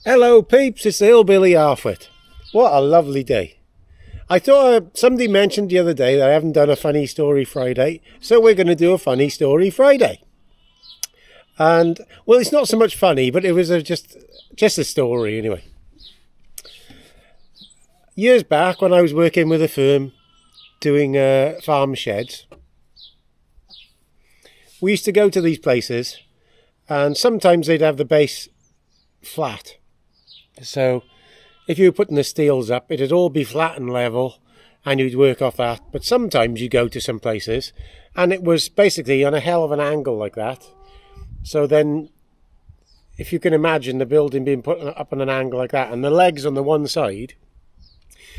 Hello peeps, it's the Hillbilly Halfwit. What a lovely day. I thought somebody mentioned the other day that I haven't done a funny story Friday, so we're going to do a funny story Friday. And, well, it's not so much funny, but it was just a story anyway. Years back when I was working with a firm doing farm sheds, we used to go to these places and sometimes they'd have the base flat. So if you were putting the steels up, it'd all be flat and level and you'd work off that. But sometimes you go to some places and it was basically on a hell of an angle like that. So then if you can imagine the building being put up on an angle like that and the legs on the one side,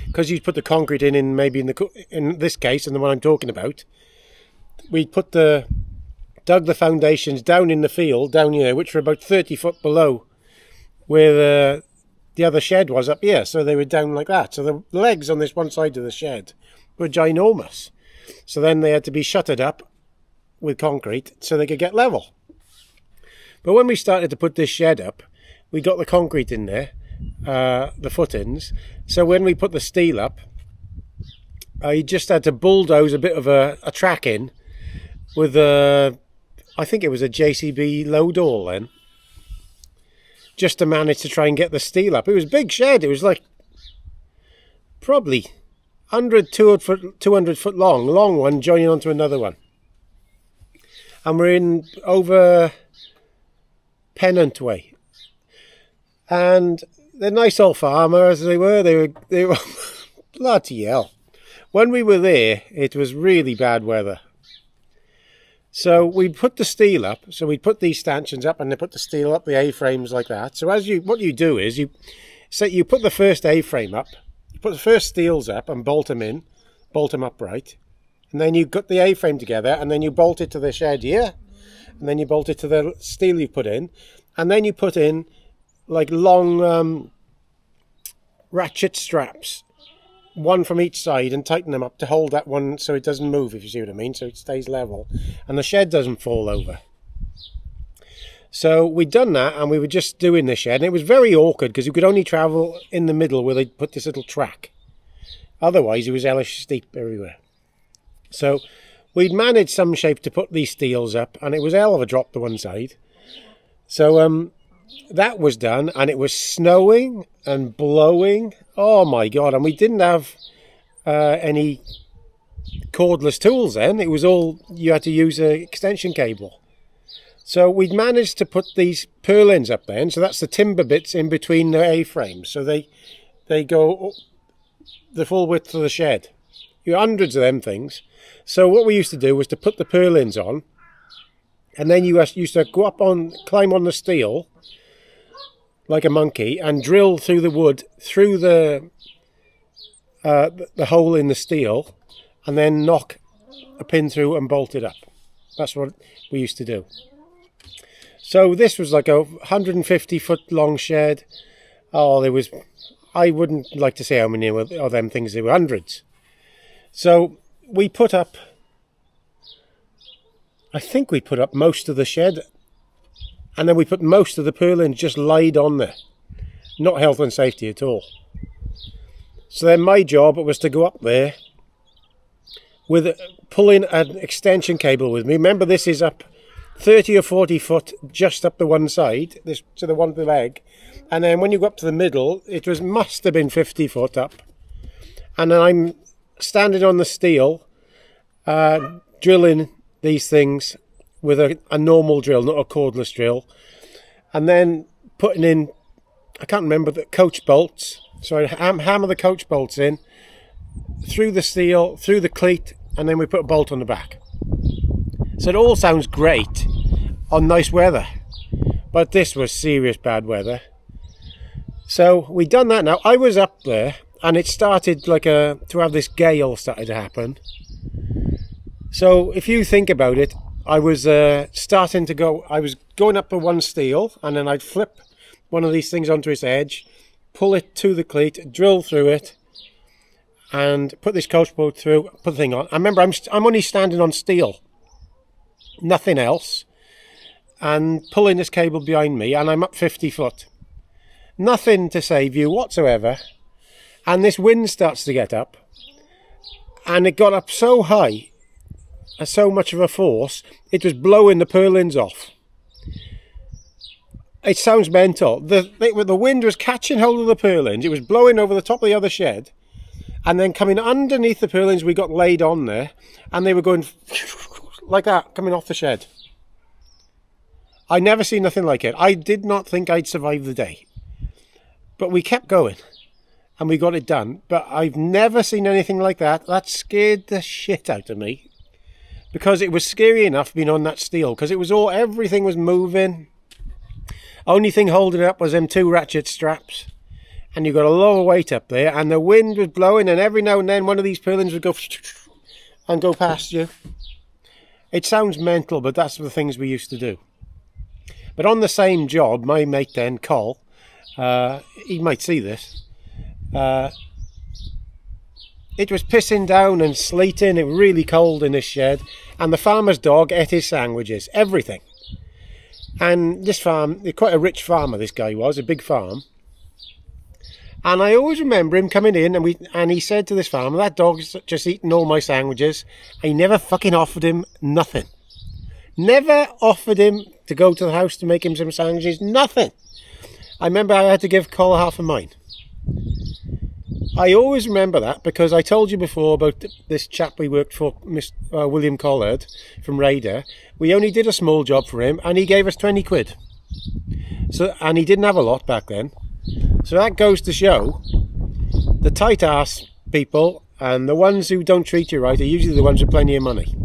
because you'd put the concrete in maybe in this case, and the one I'm talking about, we'd dug the foundations down in the field, down here, which were about 30 foot below where the other shed was up here. So they were down like that. So the legs on this one side of the shed were ginormous. So then they had to be shuttered up with concrete so they could get level. But when we started to put this shed up, we got the concrete in there, the footings. So when we put the steel up, I just had to bulldoze a bit of a track in with I think it was a JCB low door then, just to manage to try and get the steel up. It was a big shed. It was like probably 200 foot long one joining onto another one. And we're in over Pennant Way. And the nice old farmer as they were bloody hell. When we were there, it was really bad weather. So we'd put the steel up. So we'd put these stanchions up and they put the steel up, the A-frames like that. So what you do is you put the first A-frame up, you put the first steels up and bolt them upright. And then you cut the A-frame together and then you bolt it to the shed here. And then you bolt it to the steel you put in. And then you put in like long ratchet straps, one from each side, and tighten them up to hold that one so it doesn't move, if you see what I mean, so it stays level and the shed doesn't fall over. So we'd done that and we were just doing the shed, and it was very awkward because you could only travel in the middle where they'd put this little track. Otherwise it was hellish steep everywhere. So we'd managed some shape to put these steels up, and it was a hell of a drop to one side. So that was done, and it was snowing and blowing. Oh my God. And we didn't have any cordless tools then. It was all, you had to use an extension cable. So we'd managed to put these purlins up then. So that's the timber bits in between the A-frames. So they go the full width of the shed. You hundreds of them things. So what we used to do was to put the purlins on, and then you used to go climb on the steel like a monkey and drill through the wood, through the hole in the steel, and then knock a pin through and bolt it up. That's what we used to do. So this was like a 150 foot long shed. Oh, I wouldn't like to say how many of them things, there were hundreds. So we put up, I think we put up most of the shed, and then we put most of the purlins just laid on there. Not health and safety at all. So then my job was to go up there with pulling an extension cable with me. Remember, this is up 30 or 40 foot just up the one side, this to the one leg. And then when you go up to the middle, must have been 50 foot up. And then I'm standing on the steel, drilling these things with a normal drill, not a cordless drill, and then putting in, I can't remember, the coach bolts. So I hammer the coach bolts in through the steel, through the cleat, and then we put a bolt on the back. So it all sounds great on nice weather, but this was serious bad weather. So we done that. Now I was up there and it started to have this gale started to happen. So if you think about it, I was I was going up for one steel, and then I'd flip one of these things onto its edge, pull it to the cleat, drill through it, and put this coach bolt through, put the thing on. I remember I'm only standing on steel, nothing else, and pulling this cable behind me, and I'm up 50 foot. nothing to save you whatsoever. And this wind starts to get up, and it got up so high, and so much of a force, it was blowing the purlins off. It sounds mental. The wind was catching hold of the purlins, it was blowing over the top of the other shed, and then coming underneath the purlins we got laid on there, and they were going like that, coming off the shed. I never seen nothing like it. I did not think I'd survive the day. But we kept going. And we got it done. But I've never seen anything like that. That scared the shit out of me. Because it was scary enough being on that steel. Because it was everything was moving. Only thing holding it up was them 2 ratchet straps. And you got a lot of weight up there. And the wind was blowing. And every now and then one of these purlins would go and go past you. It sounds mental, but that's the things we used to do. But on the same job, my mate then, Col, he might see this, it was pissing down and sleeting, it was really cold in this shed, and the farmer's dog ate his sandwiches, everything. And this farm, quite a rich farmer this guy was, a big farm. And I always remember him coming in, and he said to this farmer, that dog's just eating all my sandwiches. I never fucking offered him nothing. Never offered him to go to the house to make him some sandwiches, nothing. I remember I had to give Col half of mine. I always remember that because I told you before about this chap we worked for, William Collard from Raider. We only did a small job for him and he gave us 20 quid. And he didn't have a lot back then. So that goes to show the tight ass people and the ones who don't treat you right are usually the ones with plenty of money.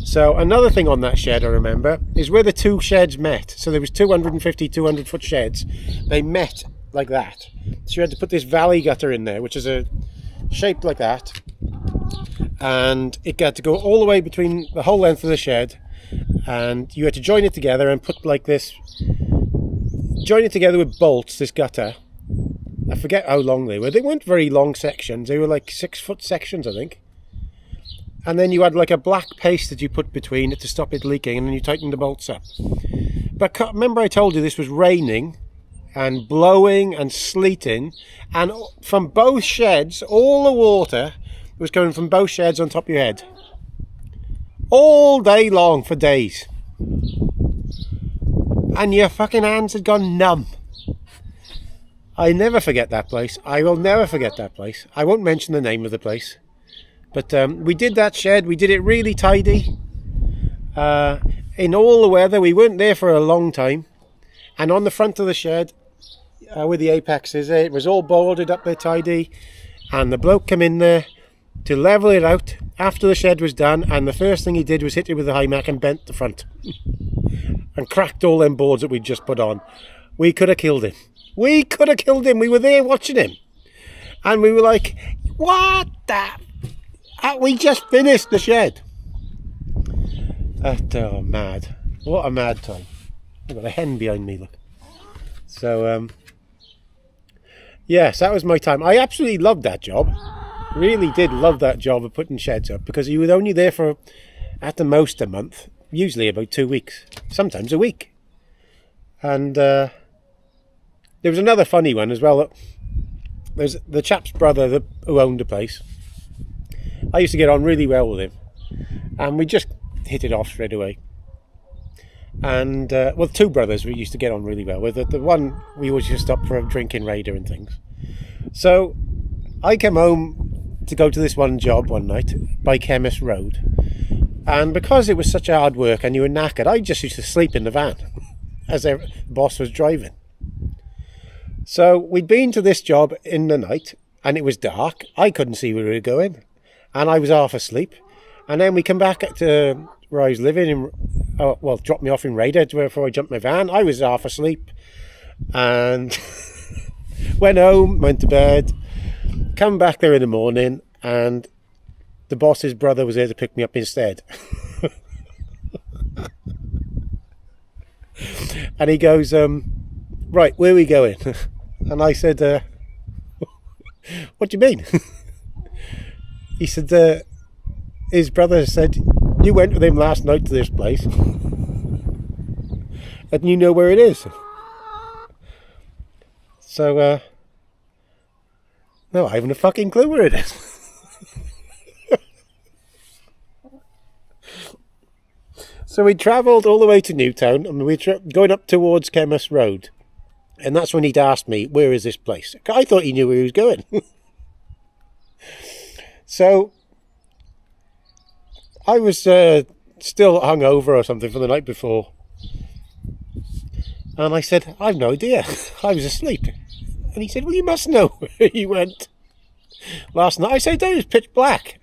So another thing on that shed I remember is where the 2 sheds met. So there was 250, 200 foot sheds. They met like that. So you had to put this valley gutter in there, which is a shape like that. And it got to go all the way between the whole length of the shed. And you had to join it together and put like this, join it together with bolts, this gutter. I forget how long they were. They weren't very long sections. They were like 6 foot sections, I think. And then you had like a black paste that you put between it to stop it leaking, and then you tightened the bolts up. But remember I told you this was raining and blowing and sleeting, and from both sheds, all the water was coming from both sheds on top of your head. All day long for days. And your fucking hands had gone numb. I never forget that place. I will never forget that place. I won't mention the name of the place. But we did that shed, we did it really tidy. In all the weather, we weren't there for a long time. And on the front of the shed, where the apex is, it was all boarded up there tidy. And the bloke came in there to level it out after the shed was done. And the first thing he did was hit it with the high-mac and bent the front. And cracked all them boards that we'd just put on. We could have killed him. We could have killed him. We were there watching him. And we were like, what the... We just finished the shed. Oh, mad. What a mad time. I've got a hen behind me, look. So, yes, that was my time. I absolutely loved that job. Really did love that job of putting sheds up, because you were only there for, at the most, a month. Usually about 2 weeks. Sometimes a week. And there was another funny one as well. There's the chap's brother who owned the place. I used to get on really well with him, and we just hit it off straight away. And well, 2 brothers we used to get on really well with. The one we always just stopped for a drink in Raider and things. So I came home to go to this one job one night by Chemist Road, and because it was such hard work and you were knackered, I just used to sleep in the van as the boss was driving. So we'd been to this job in the night, and it was dark. I couldn't see where we were going. And I was half asleep. And then we come back to where I was living, dropped me off in Raider before I jumped my van. I was half asleep. And went home, went to bed, come back there in the morning, and the boss's brother was there to pick me up instead. And he goes, right, where are we going? And I said, what do you mean? He said, his brother said, you went with him last night to this place and you know where it is. So, no, I haven't a fucking clue where it is. So we travelled all the way to Newtown, and we were going up towards Chemist Road. And that's when he'd asked me, where is this place? I thought he knew where he was going. So, I was still hungover or something from the night before. And I said, I've no idea. I was asleep. And he said, well, you must know where you went last night. I said, it was pitch black.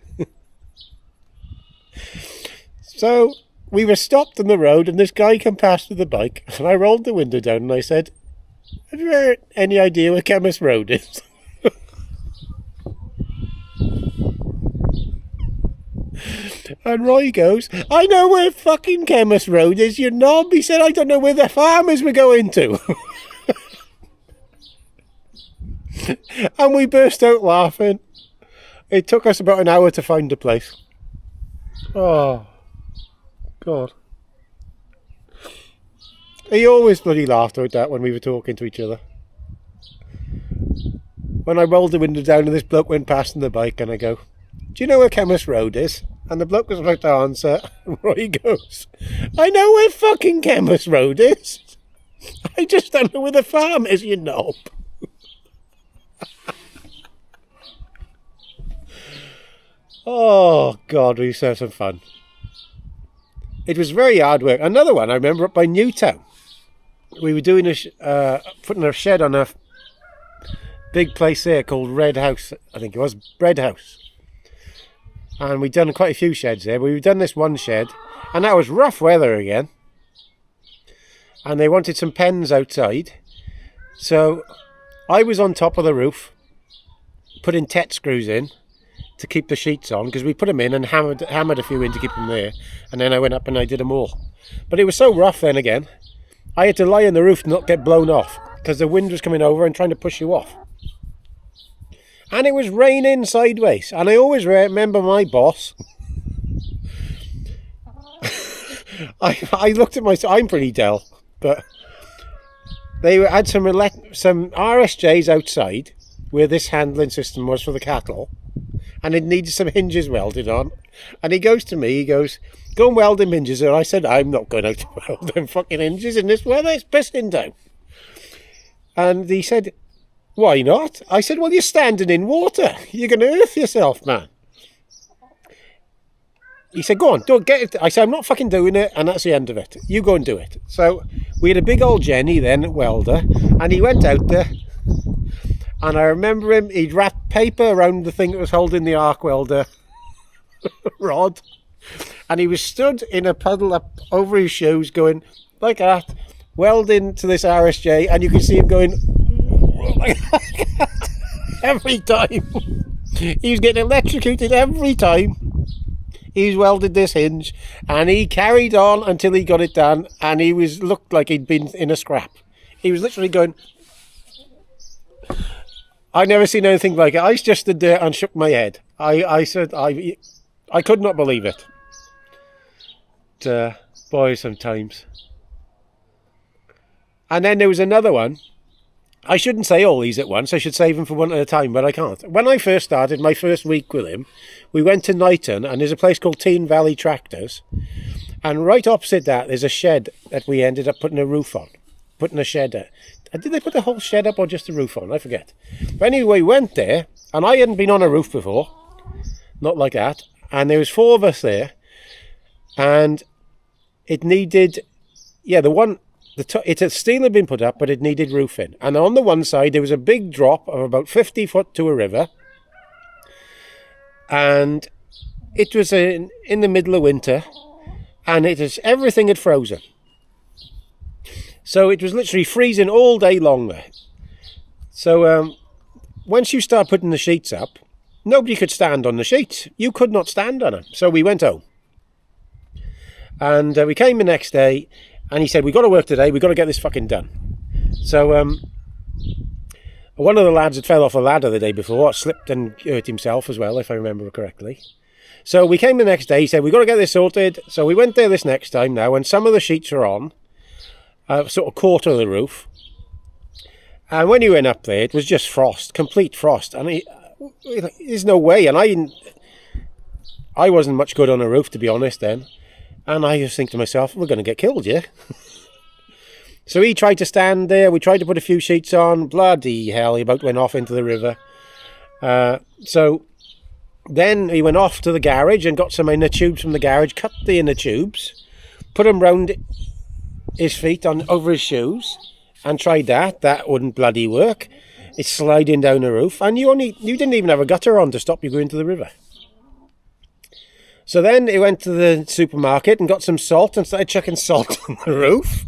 So we were stopped on the road, and this guy came past with a bike, and I rolled the window down and I said, have you any idea where Chemist Road is? And Roy goes, I know where fucking Chemist Road is, you knob. He said, I don't know where the farmers we're going to. And we burst out laughing. It took us about an hour to find the place. Oh, God. He always bloody laughed at that when we were talking to each other. When I rolled the window down and this bloke went past on the bike, and I go, do you know where Chemist Road is? And the bloke was about to answer, and Roy goes, I know where fucking Chemist Road is. I just don't know where the farm is, you knob. Oh, God, we used to have some fun. It was very hard work. Another one, I remember, up by Newtown. We were doing putting a shed on a big place there called Red House, I think it was, Bread House. And we'd done quite a few sheds there. We'd done this one shed, and that was rough weather again. And they wanted some pens outside. So I was on top of the roof, putting tet screws in to keep the sheets on, because we put them in and hammered a few in to keep them there. And then I went up and I did them all. But it was so rough then again, I had to lie on the roof and not get blown off, because the wind was coming over and trying to push you off. And it was raining sideways. And I always remember my boss. I looked at myself. I'm pretty dull. But they had some RSJs outside where this handling system was for the cattle. And it needed some hinges welded on. And he goes to me, he goes, go and weld them hinges. And I said, I'm not going out to weld them fucking hinges in this weather. It's pissing down. And he said, why not? I said, well, you're standing in water. You're going to earth yourself, man. He said, go on, don't get it. I said, I'm not fucking doing it, and that's the end of it. You go and do it. So we had a big old Jenny then, welder, and he went out there, and I remember him, he'd wrapped paper around the thing that was holding the arc welder rod, and he was stood in a puddle up over his shoes going like that, welding to this RSJ, and you could see him going like that every time. He was getting electrocuted every time. He's welded this hinge, and he carried on until he got it done, and he looked like he'd been in a scrap. He was literally going... I never seen anything like it. I just stood there and shook my head. I said, I could not believe it. But, boy, sometimes. And then there was another one. I shouldn't say all these at once. I should save them for one at a time, but I can't. When I first started, my first week with him, we went to Knighton, and there's a place called Teen Valley Tractors. And right opposite that, there's a shed that we ended up putting a roof on. Putting a shed up. Did they put the whole shed up or just the roof on? I forget. But anyway, we went there, and I hadn't been on a roof before. Not like that. And there was 4 of us there. And it needed... Yeah, it had steel had been put up, but it needed roofing. And on the one side, there was a big drop of about 50 foot to a river. And it was in the middle of winter. And everything had frozen. So it was literally freezing all day long there. So once you start putting the sheets up, nobody could stand on the sheets. You could not stand on them. So we went home. And we came the next day. And he said, we've got to work today, we've got to get this fucking done. So, one of the lads had fell off a ladder the day before, slipped and hurt himself as well, if I remember correctly. So we came the next day, he said, we've got to get this sorted. So we went there this next time now, and some of the sheets are on, sort of quarter of the roof. And when he went up there, it was just frost, complete frost. And there's no way. And I wasn't much good on a roof, to be honest, then. And I just think to myself, we're going to get killed, yeah? So he tried to stand there. We tried to put a few sheets on. Bloody hell, he about went off into the river. So then he went off to the garage and got some inner tubes from the garage, cut the inner tubes, put them round his feet over his shoes, and tried that. That wouldn't bloody work. It's sliding down the roof, and you didn't even have a gutter on to stop you going to the river. So then he went to the supermarket and got some salt and started chucking salt on the roof.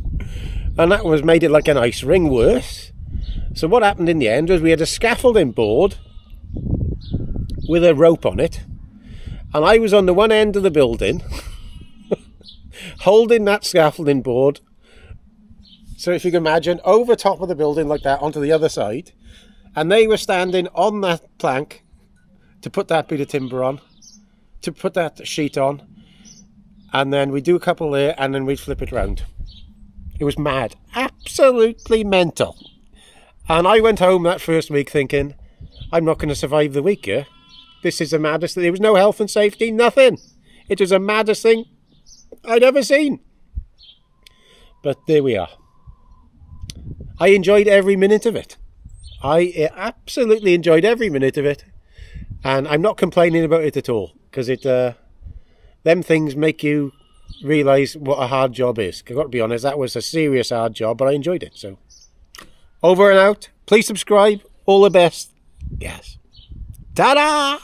And that made it like an ice ring worse. So what happened in the end was we had a scaffolding board with a rope on it. And I was on the one end of the building holding that scaffolding board. So if you can imagine, over top of the building like that onto the other side. And they were standing on that plank to put that bit of timber on, to put that sheet on. And then we'd do a couple there and then we'd flip it round. It was mad, absolutely mental. And I went home that first week thinking, I'm not going to survive the week, yeah? This is the maddest thing. There was no health and safety, nothing. It was the maddest thing I'd ever seen. But there we are. I enjoyed every minute of it. I absolutely enjoyed every minute of it. And I'm not complaining about it at all. Because them things make you realise what a hard job is. I've got to be honest, that was a serious hard job, but I enjoyed it. So, over and out. Please subscribe. All the best. Yes. Ta-da!